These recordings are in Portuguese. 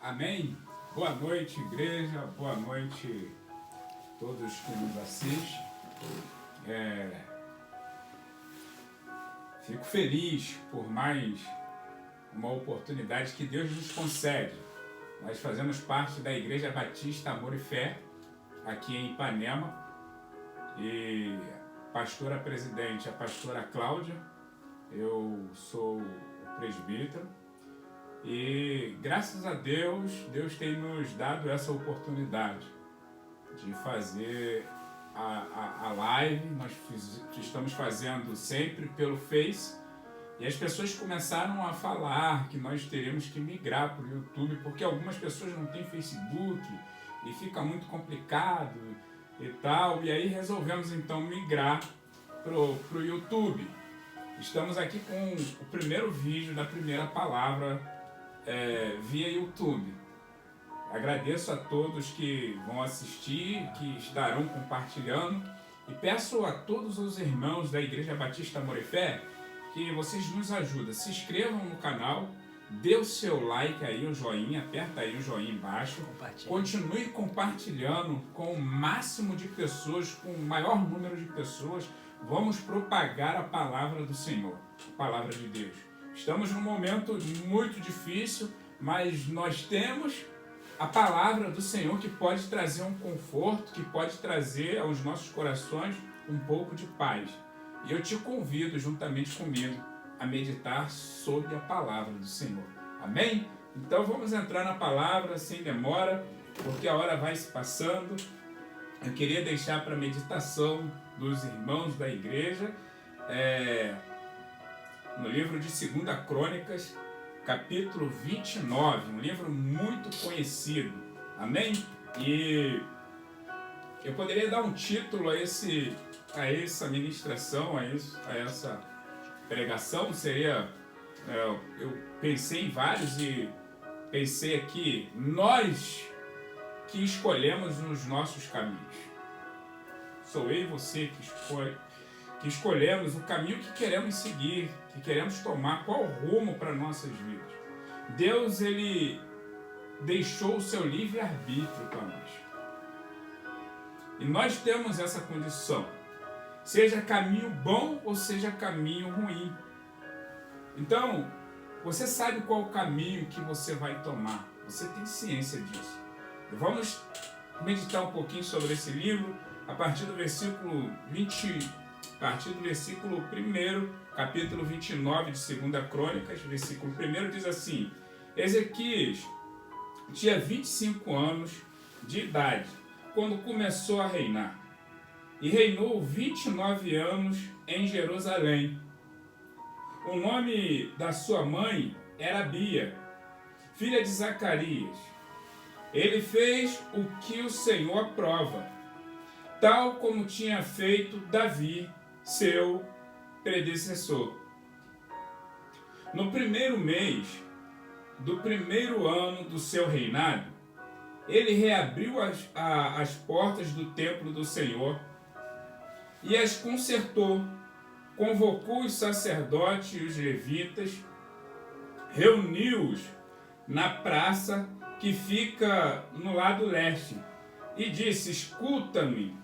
Amém? Boa noite, igreja. Boa noite a todos que nos assistem. Fico feliz por mais uma oportunidade que Deus nos concede. Nós fazemos parte da Igreja Batista Amor e Fé, aqui em Ipanema. E a pastora presidente, a pastora Cláudia, eu sou o presbítero. E graças a Deus, Deus tem nos dado essa oportunidade de fazer a live. Nós estamos fazendo sempre pelo Face. E as pessoas começaram a falar que nós teremos que migrar para o YouTube, porque algumas pessoas não têm Facebook e fica muito complicado e tal. E aí resolvemos então migrar para o YouTube. Estamos aqui com o primeiro vídeo da primeira palavra via YouTube. Agradeço a todos que vão assistir, que estarão compartilhando, e peço a todos os irmãos da Igreja Batista Amor e Fé que vocês nos ajudem. Se inscrevam no canal, dê o seu like aí, o joinha, aperta aí o joinha embaixo, continue compartilhando com o máximo de pessoas, com o maior número de pessoas. Vamos propagar a palavra do Senhor, a palavra de Deus. Estamos num momento muito difícil, mas nós temos a palavra do Senhor que pode trazer um conforto, que pode trazer aos nossos corações um pouco de paz. E eu te convido, juntamente comigo, a meditar sobre a palavra do Senhor. Amém? Então vamos entrar na palavra sem demora, porque a hora vai se passando. Eu queria deixar para a meditação dos irmãos da igreja, no livro de 2 Crônicas, capítulo 29, um livro muito conhecido. Amém? E eu poderia dar um título a essa ministração, a essa pregação. Seria, eu pensei em vários e pensei aqui, nós que escolhemos os nossos caminhos. Sou eu e você que escolhemos o caminho que queremos seguir, que queremos tomar, qual rumo para nossas vidas. Deus, Ele deixou o seu livre-arbítrio para nós. E nós temos essa condição, seja caminho bom ou seja caminho ruim. Então, você sabe qual o caminho que você vai tomar, você tem ciência disso. E vamos meditar um pouquinho sobre esse livro, a partir do versículo 1, capítulo 29 de 2 Crônicas, versículo 1, diz assim: Ezequias tinha 25 anos de idade quando começou a reinar, e reinou 29 anos em Jerusalém. O nome da sua mãe era Abia, filha de Zacarias. Ele fez o que o Senhor aprova, tal como tinha feito Davi, seu predecessor. No primeiro mês do primeiro ano do seu reinado, ele reabriu as portas do templo do Senhor e as consertou, convocou os sacerdotes e os levitas, reuniu-os na praça que fica no lado leste e disse: Escuta-me,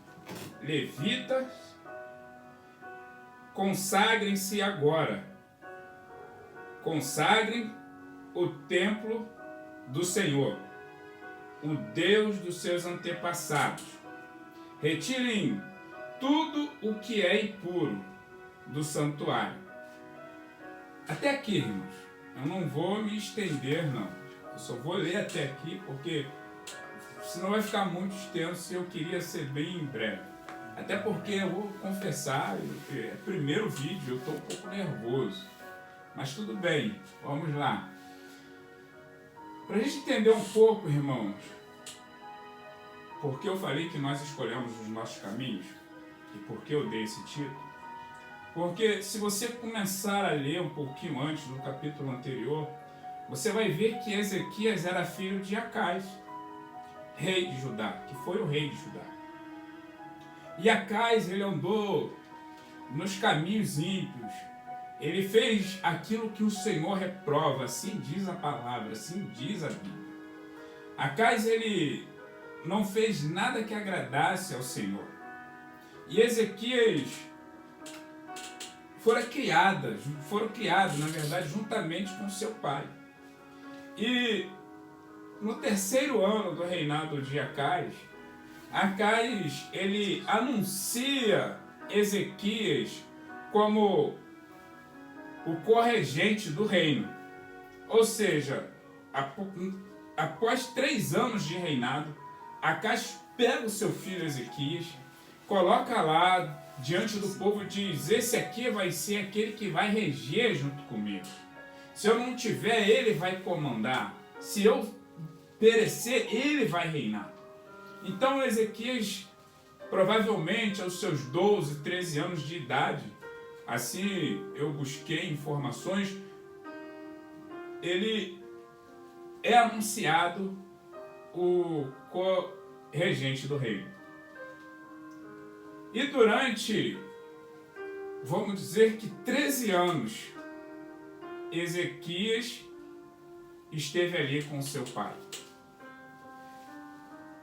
levitas, consagrem-se agora. Consagrem o templo do Senhor, o Deus dos seus antepassados. Retirem tudo o que é impuro do santuário. Até aqui, irmãos. Eu não vou me estender, não. Eu só vou ler até aqui, porque senão vai ficar muito extenso e eu queria ser bem breve. Até porque eu vou confessar, é o primeiro vídeo, eu estou um pouco nervoso. Mas tudo bem, vamos lá. Para a gente entender um pouco, irmãos, por que eu falei que nós escolhemos os nossos caminhos e por que eu dei esse título. Porque se você começar a ler um pouquinho antes do capítulo anterior, você vai ver que Ezequias era filho de Acais, rei de Judá, que foi o rei de Judá. E Acais, ele andou nos caminhos ímpios, ele fez aquilo que o Senhor reprova, assim diz a palavra, assim diz a Bíblia. Acais, ele não fez nada que agradasse ao Senhor. E Ezequias foram criados, na verdade, juntamente com seu pai. E no terceiro ano do reinado de Acais, ele anuncia Ezequias como o corregente do reino. Ou seja, após 3 anos de reinado, Acais pega o seu filho Ezequias, coloca lá diante do povo e diz: esse aqui vai ser aquele que vai reger junto comigo. Se eu não tiver, ele vai comandar. Se eu perecer, ele vai reinar. Então Ezequias, provavelmente aos seus 12, 13 anos de idade, assim eu busquei informações, ele é anunciado o co-regente do reino. E durante, vamos dizer que 13 anos, Ezequias esteve ali com seu pai.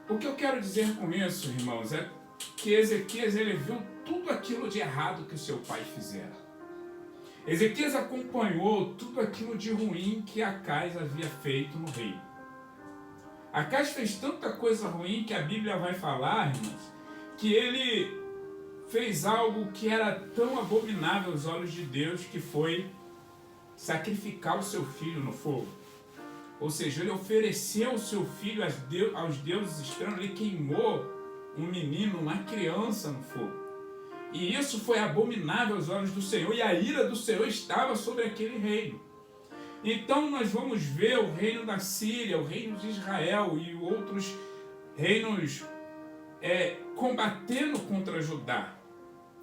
O que eu quero dizer com isso, irmãos, é que Ezequias ele viu tudo aquilo de errado que o seu pai fizera. Ezequias acompanhou tudo aquilo de ruim que Acais havia feito no reino. Acais fez tanta coisa ruim que a Bíblia vai falar, irmãos, que ele fez algo que era tão abominável aos olhos de Deus, que foi sacrificar o seu filho no fogo. Ou seja, ele ofereceu o seu filho aos deuses estranhos, ele queimou um menino, uma criança no fogo. E isso foi abominável aos olhos do Senhor, e a ira do Senhor estava sobre aquele reino. Então nós vamos ver o reino da Síria, o reino de Israel e outros reinos combatendo contra Judá.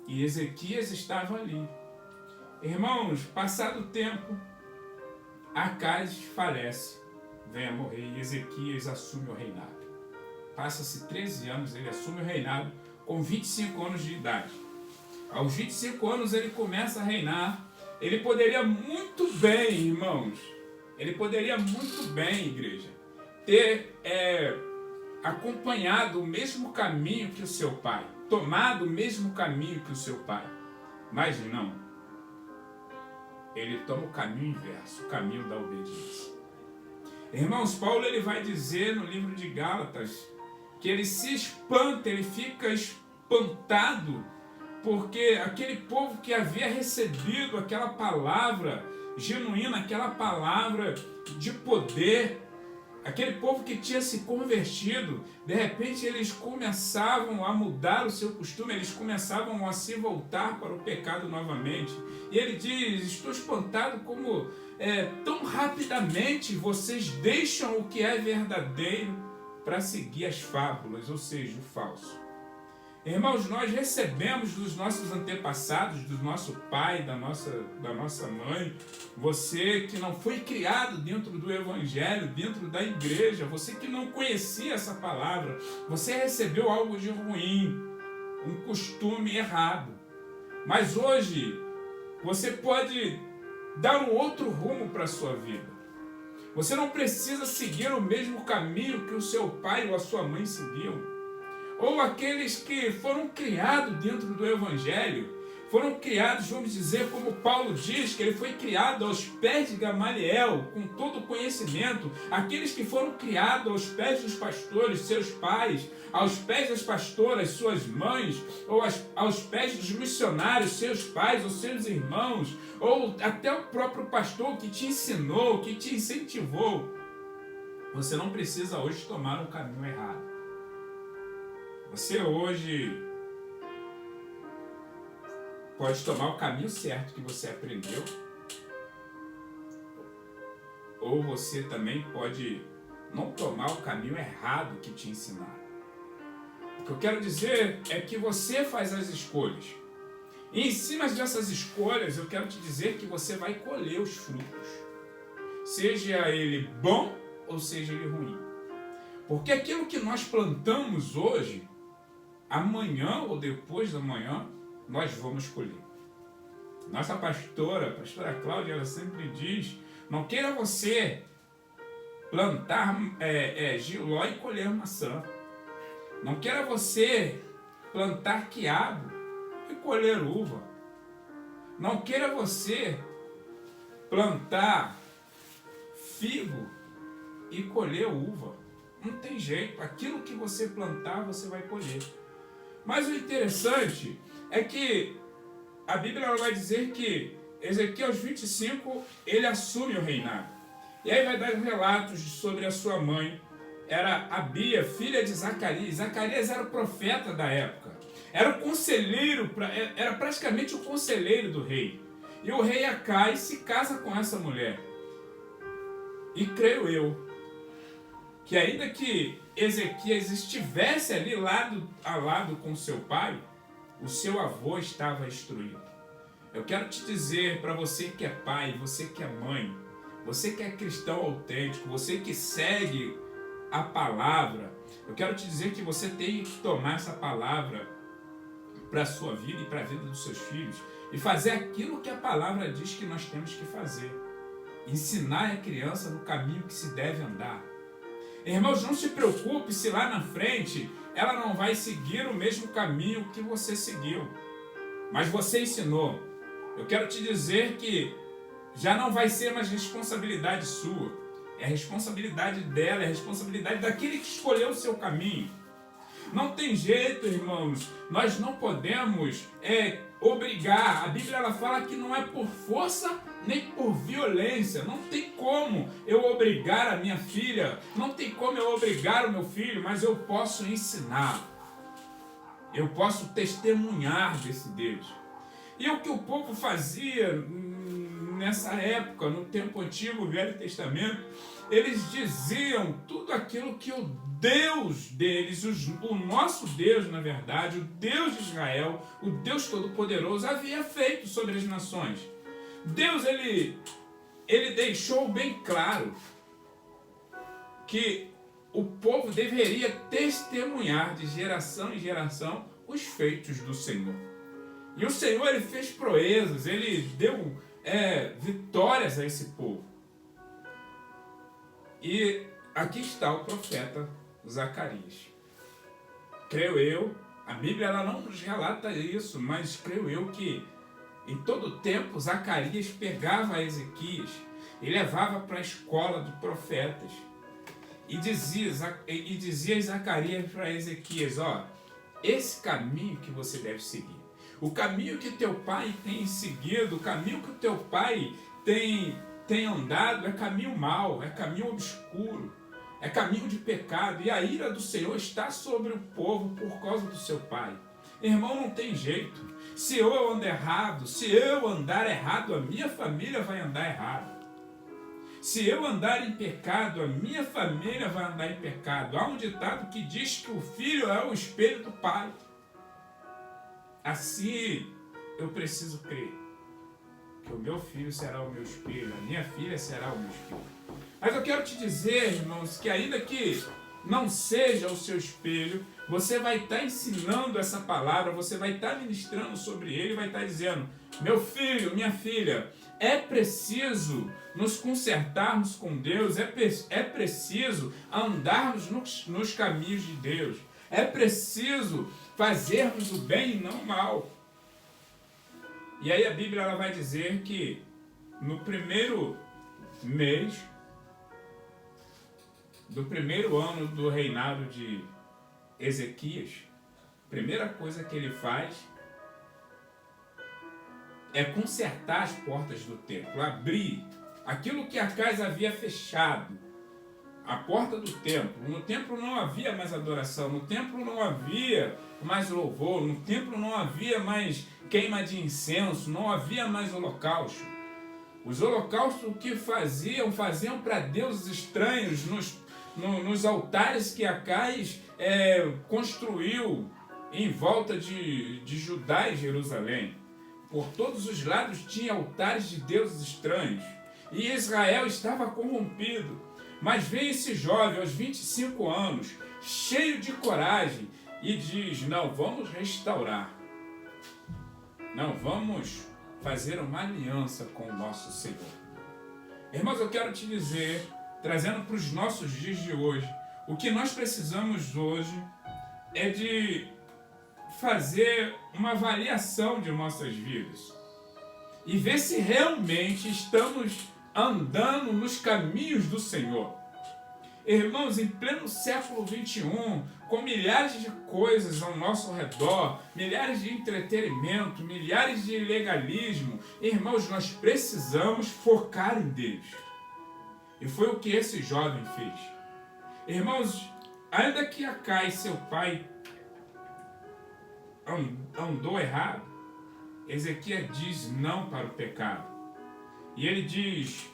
E Ezequias estava ali. Irmãos, passado o tempo, Acais falece, vem a morrer, e Ezequias assume o reinado. Passa-se 13 anos, ele assume o reinado com 25 anos de idade. Aos 25 anos ele começa a reinar. Ele poderia muito bem, irmãos, ele poderia muito bem, igreja, ter acompanhado o mesmo caminho que o seu pai, tomado o mesmo caminho que o seu pai. Mas não. Ele toma o caminho inverso, o caminho da obediência. Irmãos, Paulo ele vai dizer no livro de Gálatas que ele se espanta, ele fica espantado, porque aquele povo que havia recebido aquela palavra genuína, aquela palavra de poder, aquele povo que tinha se convertido, de repente eles começavam a mudar o seu costume, eles começavam a se voltar para o pecado novamente. E ele diz: estou espantado como tão rapidamente vocês deixam o que é verdadeiro para seguir as fábulas, ou seja, o falso. Irmãos, nós recebemos dos nossos antepassados, do nosso pai, da nossa mãe, você que não foi criado dentro do Evangelho, dentro da igreja, você que não conhecia essa palavra, você recebeu algo de ruim, um costume errado. Mas hoje, você pode dar um outro rumo para a sua vida. Você não precisa seguir o mesmo caminho que o seu pai ou a sua mãe seguiu. Ou aqueles que foram criados dentro do Evangelho, foram criados, vamos dizer, como Paulo diz, que ele foi criado aos pés de Gamaliel, com todo o conhecimento, aqueles que foram criados aos pés dos pastores, seus pais, aos pés das pastoras, suas mães, ou aos pés dos missionários, seus pais ou seus irmãos, ou até o próprio pastor que te ensinou, que te incentivou. Você não precisa hoje tomar um caminho errado. Você hoje pode tomar o caminho certo que você aprendeu, ou você também pode não tomar o caminho errado que te ensinaram. O que eu quero dizer é que você faz as escolhas. E em cima dessas escolhas, eu quero te dizer que você vai colher os frutos. Seja ele bom ou seja ele ruim. Porque aquilo que nós plantamos hoje, amanhã ou depois da manhã, nós vamos colher. A pastora Cláudia, ela sempre diz: não queira você plantar giló e colher maçã. Não queira você plantar quiabo e colher uva. Não queira você plantar figo e colher uva. Não tem jeito. Aquilo que você plantar, você vai colher. Mas o interessante é que a Bíblia ela vai dizer que Ezequiel 25, ele assume o reinado. E aí vai dar relatos sobre a sua mãe. Era Abia, filha de Zacarias. Zacarias era o profeta da época. Era o conselheiro, era praticamente o conselheiro do rei. E o rei Acai se casa com essa mulher. E creio eu, que ainda que Ezequias estivesse ali lado a lado com seu pai, o seu avô estava instruído. Eu quero te dizer para você que é pai, você que é mãe, você que é cristão autêntico, você que segue a palavra, eu quero te dizer que você tem que tomar essa palavra para a sua vida e para a vida dos seus filhos e fazer aquilo que a palavra diz que nós temos que fazer. Ensinar a criança no caminho que se deve andar. Irmãos, não se preocupe se lá na frente ela não vai seguir o mesmo caminho que você seguiu. Mas você ensinou. Eu quero te dizer que já não vai ser mais responsabilidade sua. É responsabilidade dela, é responsabilidade daquele que escolheu o seu caminho. Não tem jeito, irmãos. Nós não podemos obrigar. A Bíblia ela fala que não é por força nem por violência. Não tem como eu obrigar a minha filha, não tem como eu obrigar o meu filho, mas eu posso ensinar. Eu posso testemunhar desse Deus. E o que o povo fazia nessa época, no tempo antigo, o Velho Testamento, eles diziam tudo aquilo que o Deus deles, o nosso Deus, na verdade, o Deus de Israel, o Deus Todo-Poderoso, havia feito sobre as nações. Deus, ele deixou bem claro que o povo deveria testemunhar de geração em geração os feitos do Senhor. E o Senhor, ele fez proezas, ele deu vitórias a esse povo. E aqui está o profeta Zacarias. Creio eu, a Bíblia ela não nos relata isso, mas creio eu que em todo tempo Zacarias pegava Ezequias e levava para a escola de profetas. E dizia Zacarias para Ezequias, esse caminho que você deve seguir, o caminho que teu pai tem seguido, o caminho que o teu pai tem andado é caminho mau, é caminho obscuro, é caminho de pecado, e a ira do Senhor está sobre o povo por causa do seu pai. Irmão, não tem jeito. Se eu ando errado, se eu andar errado, a minha família vai andar errado. Se eu andar em pecado, a minha família vai andar em pecado. Há um ditado que diz que o filho é o espelho do pai. Assim, eu preciso crer que o meu filho será o meu espelho, a minha filha será o meu espelho. Mas eu quero te dizer, irmãos, que ainda que não seja o seu espelho, você vai estar ensinando essa palavra, você vai estar ministrando sobre ele, vai estar dizendo, meu filho, minha filha, é preciso nos consertarmos com Deus, é preciso andarmos nos caminhos de Deus, é preciso fazermos o bem e não o mal. E aí a Bíblia ela vai dizer que no primeiro mês do primeiro ano do reinado de Ezequias, a primeira coisa que ele faz é consertar as portas do templo, abrir aquilo que Acais havia fechado, a porta do templo. No templo não havia mais adoração, no templo não havia mais louvor, no templo não havia mais queima de incenso, não havia mais holocausto. Os holocaustos que faziam para deuses estranhos nos altares que Acais construiu em volta de Judá e Jerusalém. Por todos os lados tinha altares de deuses estranhos. E Israel estava corrompido. Mas vem esse jovem aos 25 anos, cheio de coragem, e diz, não, vamos restaurar. Não, vamos fazer uma aliança com o nosso Senhor. Irmãos, eu quero te dizer, trazendo para os nossos dias de hoje. O que nós precisamos hoje é de fazer uma avaliação de nossas vidas e ver se realmente estamos andando nos caminhos do Senhor. Irmãos, em pleno século XXI, com milhares de coisas ao nosso redor, milhares de entretenimento, milhares de legalismo, irmãos, nós precisamos focar em Deus. E foi o que esse jovem fez. Irmãos, ainda que Acai, seu pai, andou errado, Ezequias diz não para o pecado. E ele diz: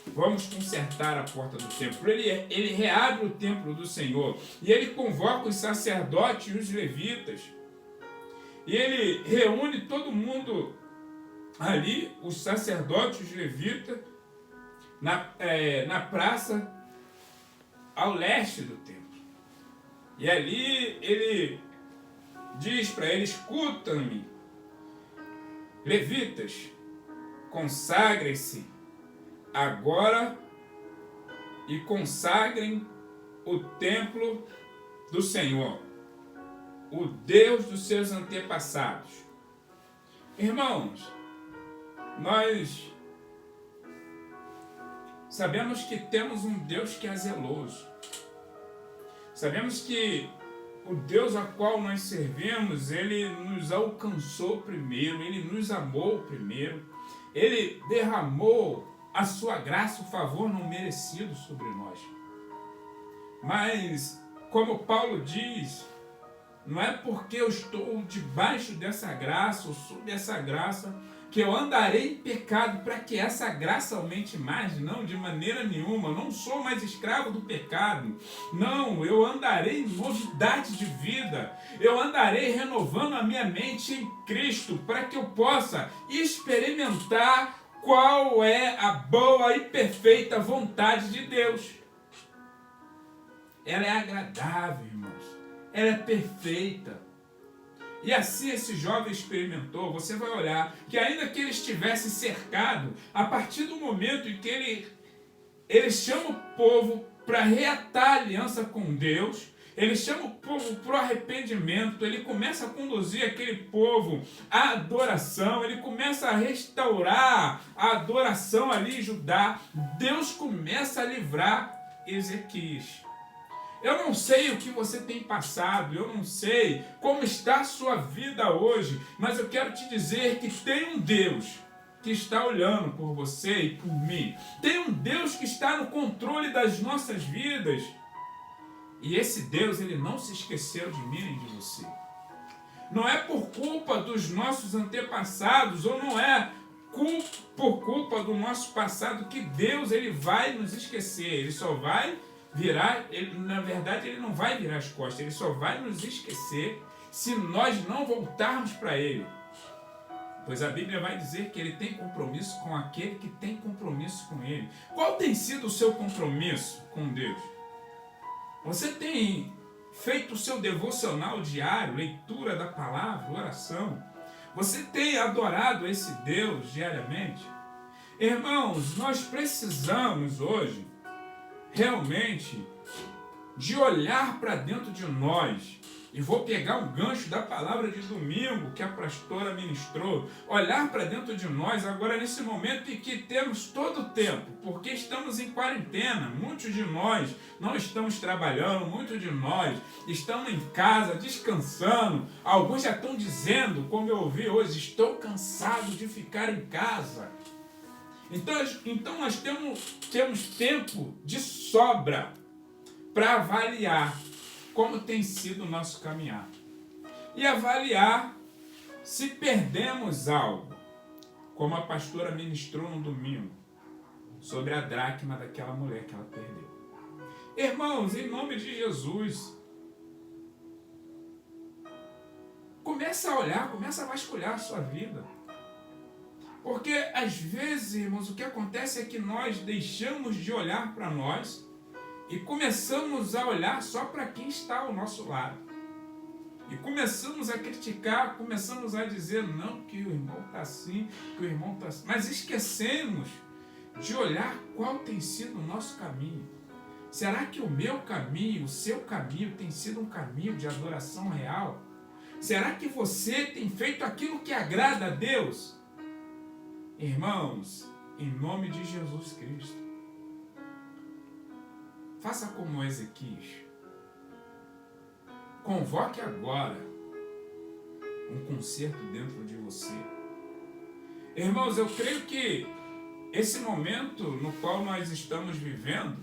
vamos consertar a porta do templo. Ele reabre o templo do Senhor. E ele convoca os sacerdotes e os levitas. E ele reúne todo mundo ali, os sacerdotes e os levitas, na praça ao leste do templo. E ali ele diz para eles: escutam-me, levitas, consagrem-se agora e consagrem o templo do Senhor, o Deus dos seus antepassados. Irmãos, nós sabemos que temos um Deus que é zeloso. Sabemos que o Deus a qual nós servimos, Ele nos alcançou primeiro, Ele nos amou primeiro, Ele derramou a sua graça, o favor não merecido sobre nós. Mas, como Paulo diz, não é porque eu estou debaixo dessa graça, ou sob essa graça, que eu andarei em pecado para que essa graça aumente mais. Não, de maneira nenhuma. Eu não sou mais escravo do pecado. Não, eu andarei em novidade de vida. Eu andarei renovando a minha mente em Cristo para que eu possa experimentar qual é a boa e perfeita vontade de Deus. Ela é agradável, irmãos. Ela é perfeita. E assim esse jovem experimentou. Você vai olhar que ainda que ele estivesse cercado, a partir do momento em que ele chama o povo para reatar a aliança com Deus, ele chama o povo para o arrependimento, ele começa a conduzir aquele povo à adoração, ele começa a restaurar a adoração ali em Judá. Deus começa a livrar Ezequias. Eu não sei o que você tem passado, eu não sei como está a sua vida hoje, mas eu quero te dizer que tem um Deus que está olhando por você e por mim. Tem um Deus que está no controle das nossas vidas. E esse Deus, ele não se esqueceu de mim nem de você. Não é por culpa dos nossos antepassados, ou não é por culpa do nosso passado que Deus ele vai nos esquecer. Ele só vai virar, na verdade ele não vai virar as costas, ele só vai nos esquecer se nós não voltarmos para ele. Pois a Bíblia vai dizer que ele tem compromisso com aquele que tem compromisso com ele. Qual tem sido o seu compromisso com Deus? Você tem feito o seu devocional diário, leitura da palavra, oração? Você tem adorado esse Deus diariamente? Irmãos, nós precisamos hoje realmente de olhar para dentro de nós, e vou pegar um gancho da palavra de domingo que a pastora ministrou, olhar para dentro de nós agora nesse momento em que temos todo o tempo, porque estamos em quarentena, muitos de nós não estamos trabalhando, muitos de nós estamos em casa descansando, alguns já estão dizendo, como eu ouvi hoje, estou cansado de ficar em casa. Então nós temos tempo de sobra para avaliar como tem sido o nosso caminhar. E avaliar se perdemos algo, como a pastora ministrou no domingo, sobre a dracma daquela mulher que ela perdeu. Irmãos, em nome de Jesus, começa a olhar, começa a vasculhar a sua vida. Porque às vezes, irmãos, o que acontece é que nós deixamos de olhar para nós e começamos a olhar só para quem está ao nosso lado. E começamos a criticar, começamos a dizer, não, que o irmão está assim, que o irmão está assim. Mas esquecemos de olhar qual tem sido o nosso caminho. Será que o meu caminho, o seu caminho tem sido um caminho de adoração real? Será que você tem feito aquilo que agrada a Deus? Irmãos, em nome de Jesus Cristo, faça como Ezequias. Convoque agora um concerto dentro de você. Irmãos, eu creio que esse momento no qual nós estamos vivendo,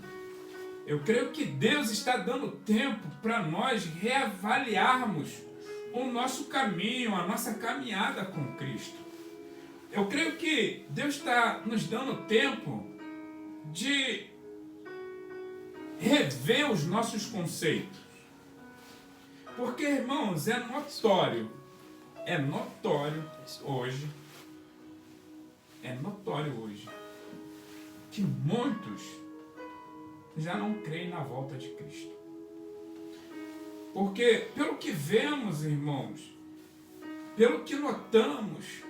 eu creio que Deus está dando tempo para nós reavaliarmos o nosso caminho, a nossa caminhada com Cristo. Eu creio que Deus está nos dando tempo de rever os nossos conceitos. Porque, irmãos, é notório hoje, que muitos já não creem na volta de Cristo. Porque, pelo que vemos, irmãos, pelo que notamos,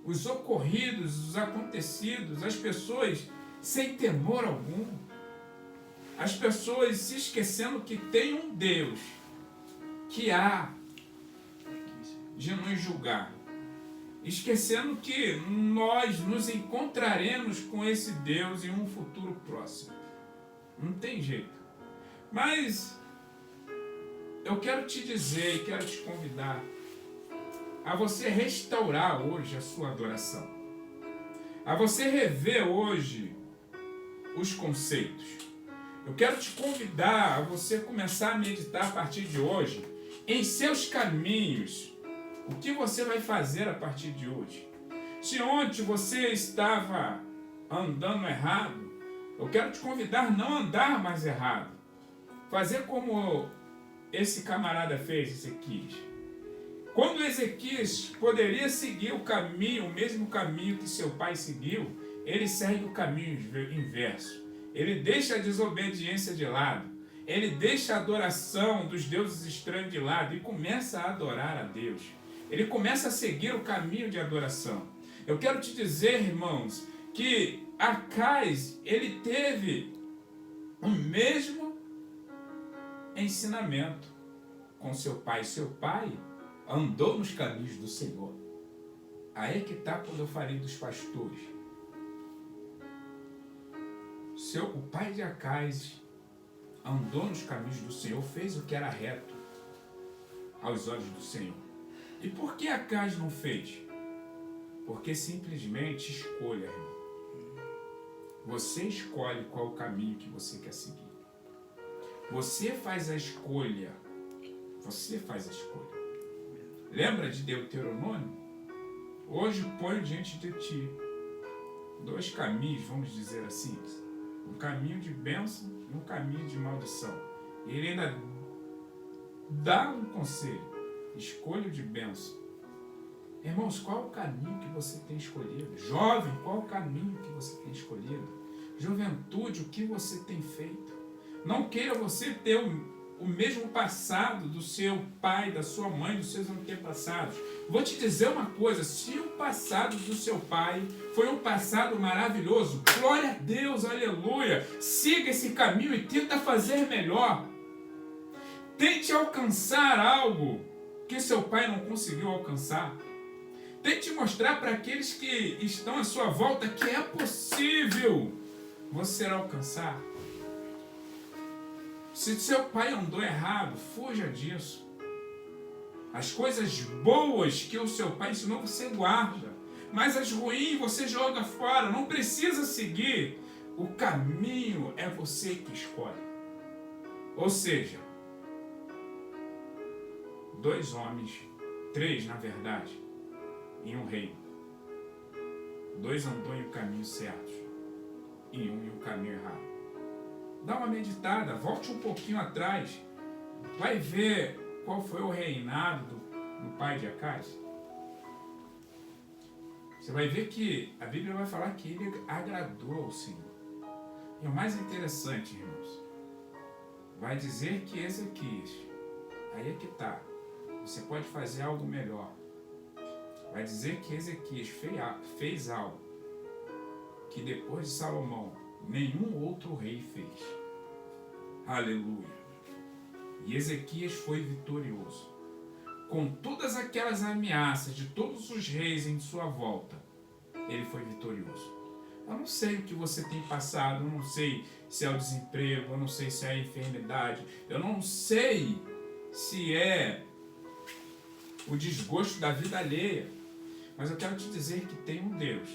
os ocorridos, os acontecidos, as pessoas sem temor algum, as pessoas se esquecendo que tem um Deus que há de nos julgar, esquecendo que nós nos encontraremos com esse Deus em um futuro próximo. Não tem jeito. Mas eu quero te dizer e quero te convidar a você restaurar hoje a sua adoração, a você rever hoje os conceitos. Eu quero te convidar a você começar a meditar a partir de hoje em seus caminhos. O que você vai fazer a partir de hoje? Se ontem você estava andando errado, eu quero te convidar a não andar mais errado. Fazer como esse camarada fez, Ezequias. Quando Ezequias poderia seguir o caminho, o mesmo caminho que seu pai seguiu, ele segue o caminho inverso. Ele deixa a desobediência de lado. Ele deixa a adoração dos deuses estranhos de lado e começa a adorar a Deus. Ele começa a seguir o caminho de adoração. Eu quero te dizer, irmãos, que Acais, ele teve o mesmo ensinamento com seu pai. Seu pai andou nos caminhos do Senhor. Aí que está quando eu falei dos pastores. O pai de Acais andou nos caminhos do Senhor, fez o que era reto aos olhos do Senhor. E por que Acais não fez? Porque simplesmente escolha, irmão. Você escolhe qual o caminho que você quer seguir. Você faz a escolha. Você faz a escolha. Lembra de Deuteronômio? Hoje ponho diante de ti 2 caminhos, vamos dizer assim. Um caminho de bênção e um caminho de maldição. E ele ainda dá um conselho. Escolha de bênção. Irmãos, qual o caminho que você tem escolhido? Jovem, qual o caminho que você tem escolhido? Juventude, o que você tem feito? Não queira você ter o mesmo passado do seu pai, da sua mãe, dos seus antepassados. Vou te dizer uma coisa, se o passado do seu pai foi um passado maravilhoso, glória a Deus, aleluia, siga esse caminho e tenta fazer melhor. Tente alcançar algo que seu pai não conseguiu alcançar. Tente mostrar para aqueles que estão à sua volta que é possível você alcançar. Se seu pai andou errado, fuja disso. As coisas boas que o seu pai ensinou, você guarda. Mas as ruins você joga fora. Não precisa seguir. O caminho é você que escolhe. Ou seja, 2 homens, 3 na verdade, em um reino. 2 andou em um caminho certo e um em um caminho errado. Dá uma meditada, volte um pouquinho atrás. Vai ver qual foi o reinado do pai de Acais. Você vai ver que a Bíblia vai falar que ele agradou ao Senhor. E o mais interessante, irmãos, vai dizer que Ezequias, aí é que está, você pode fazer algo melhor. Vai dizer que Ezequias fez algo que depois de Salomão nenhum outro rei fez. Aleluia. E Ezequias foi vitorioso. Com todas aquelas ameaças de todos os reis em sua volta, ele foi vitorioso. Eu não sei o que você tem passado, eu não sei se é o desemprego, eu não sei se é a enfermidade, eu não sei se é o desgosto da vida alheia, mas eu quero te dizer que tem um Deus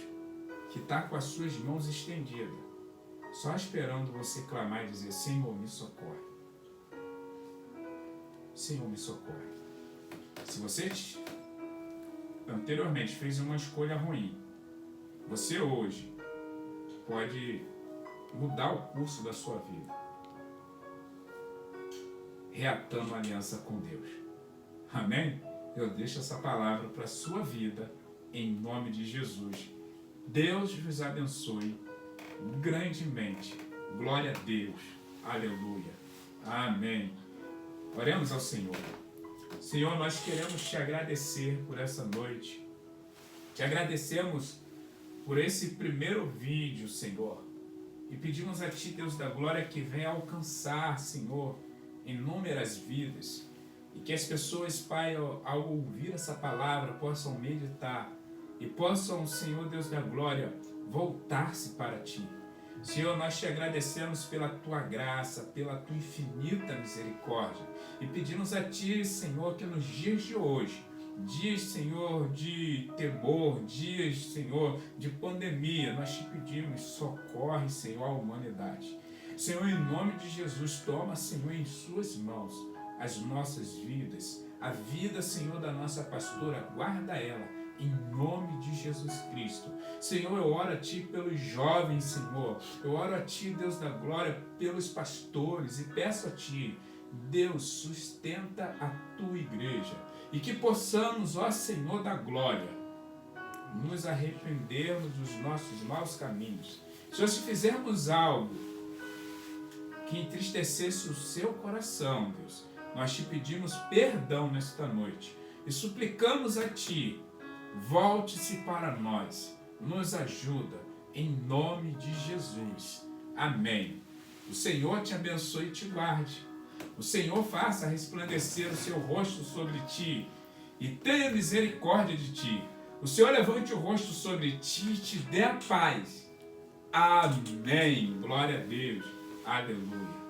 que está com as suas mãos estendidas, só esperando você clamar e dizer: Senhor, me socorre. Senhor, me socorre. Se você anteriormente fez uma escolha ruim, você hoje pode mudar o curso da sua vida, reatando a aliança com Deus. Amém? Eu deixo essa palavra para a sua vida, em nome de Jesus. Deus vos abençoe grandemente. Glória a Deus. Aleluia. Amém. Oremos ao Senhor. Senhor, nós queremos te agradecer por essa noite. Te agradecemos por esse primeiro vídeo, Senhor. E pedimos a Ti, Deus da glória, que venha alcançar, Senhor, inúmeras vidas. E que as pessoas, Pai, ao ouvir essa palavra, possam meditar. E possam, Senhor Deus da glória, voltar-se para Ti. Senhor, nós te agradecemos pela Tua graça, pela Tua infinita misericórdia. E pedimos a Ti, Senhor, que nos dias de hoje, dias, Senhor, de temor, dias, Senhor, de pandemia, nós te pedimos, socorre, Senhor, a humanidade. Senhor, em nome de Jesus, toma, Senhor, em suas mãos as nossas vidas, a vida, Senhor, da nossa pastora, guarda ela, em nome de Jesus Cristo. Senhor, eu oro a Ti pelos jovens, Senhor, eu oro a Ti, Deus da glória, pelos pastores, e peço a Ti, Deus, sustenta a Tua igreja, e que possamos, ó Senhor da glória, nos arrependermos dos nossos maus caminhos. Senhor, se fizermos algo que entristecesse o seu coração, Deus, nós te pedimos perdão nesta noite e suplicamos a Ti, volte-se para nós, nos ajuda, em nome de Jesus. Amém. O Senhor te abençoe e te guarde. O Senhor faça resplandecer o seu rosto sobre ti e tenha misericórdia de ti. O Senhor levante o rosto sobre ti e te dê a paz. Amém. Glória a Deus. Aleluia.